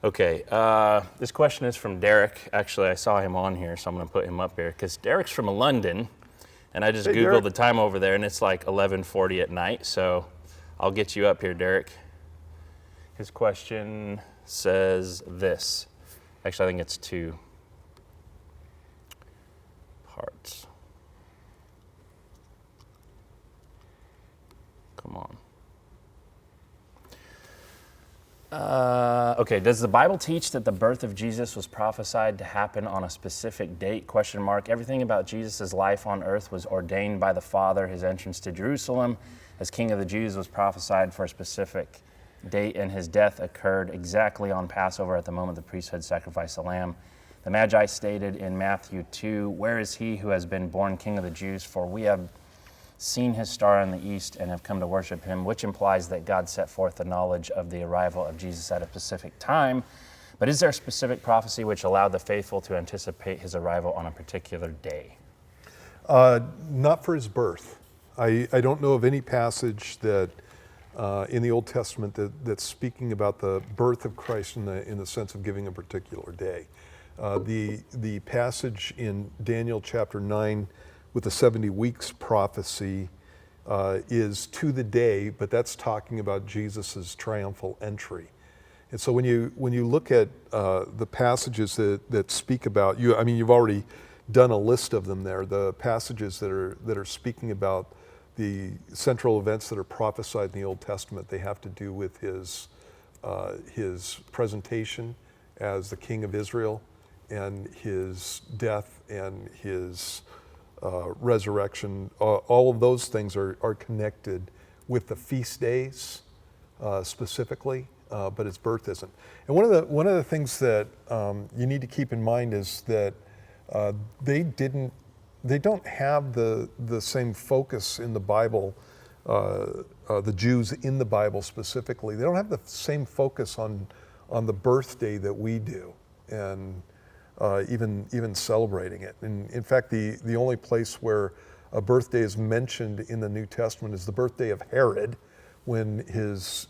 Okay, this question is from Derek. Actually, I saw him on here, so I'm going to put him up here because Derek's from London, and I just Hey, Googled Derek. the time over there, and it's like 11:40 at night, so I'll get you up here, Derek. His question says this. Actually, I think it's two parts. Come on. Okay, does the Bible teach that the birth of Jesus was prophesied to happen on a specific date? Question mark. Everything about Jesus' life on earth was ordained by the Father. His entrance to Jerusalem as King of the Jews was prophesied for a specific date, and his death occurred exactly on Passover at the moment the priesthood sacrificed the lamb. The Magi stated in Matthew 2, "Where is he who has been born King of the Jews? For we have seen his star in the east and have come to worship him," which implies that God set forth the knowledge of the arrival of Jesus at a specific time. But is there a specific prophecy which allowed the faithful to anticipate his arrival on a particular day? Not for his birth. I don't know of any passage that in the Old Testament that's speaking about the birth of Christ in the sense of giving a particular day. The passage in Daniel chapter 9 with the 70 weeks prophecy is to the day, but that's talking about Jesus' triumphal entry. And so when you look at the passages that speak about you, I mean, you've already done a list of them there. The passages that are speaking about the central events that are prophesied in the Old Testament, they have to do with his presentation as the King of Israel, and his death and his resurrection. All of those things are connected with the feast days specifically, but his birth isn't. And one of the things that you need to keep in mind is that they don't have the same focus in the Bible. The Jews in the Bible specifically, they don't have the same focus on the birthday that we do, and even celebrating it. And in fact, the only place where a birthday is mentioned in the New Testament is the birthday of Herod, when his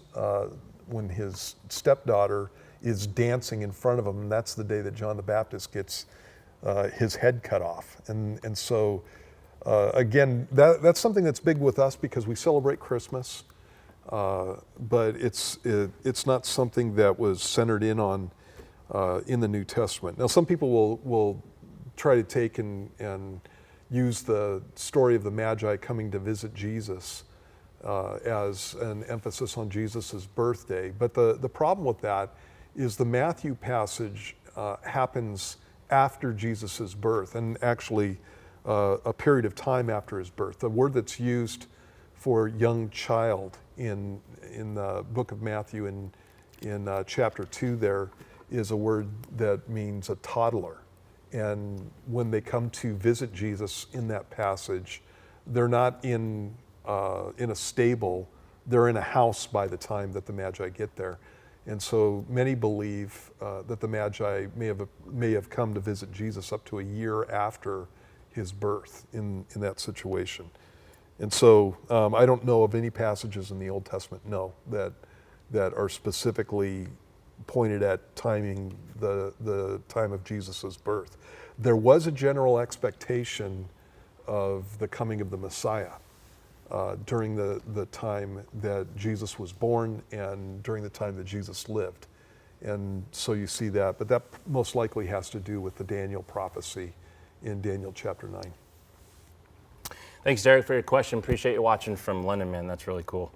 stepdaughter is dancing in front of him, and that's the day that John the Baptist gets his head cut off. And so again, that's something that's big with us because we celebrate Christmas, but it's not something that was centered in on in the New Testament. Now, some people will try to take and use the story of the Magi coming to visit Jesus as an emphasis on Jesus' birthday. But the problem with that is the Matthew passage happens after Jesus' birth, and actually a period of time after his birth. The word that's used for young child in the book of Matthew in chapter 2 there is a word that means a toddler. And when they come to visit Jesus in that passage, they're not in a stable, they're in a house by the time that the Magi get there. And so many believe that the Magi may have come to visit Jesus up to a year after his birth in that situation. And so I don't know of any passages in the Old Testament, no, that are specifically pointed at timing the time of Jesus' birth. There was a general expectation of the coming of the Messiah during the time that Jesus was born and during the time that Jesus lived. And so you see that, but that most likely has to do with the Daniel prophecy in Daniel chapter 9. Thanks, Derek, for your question. Appreciate you watching from London, man. That's really cool.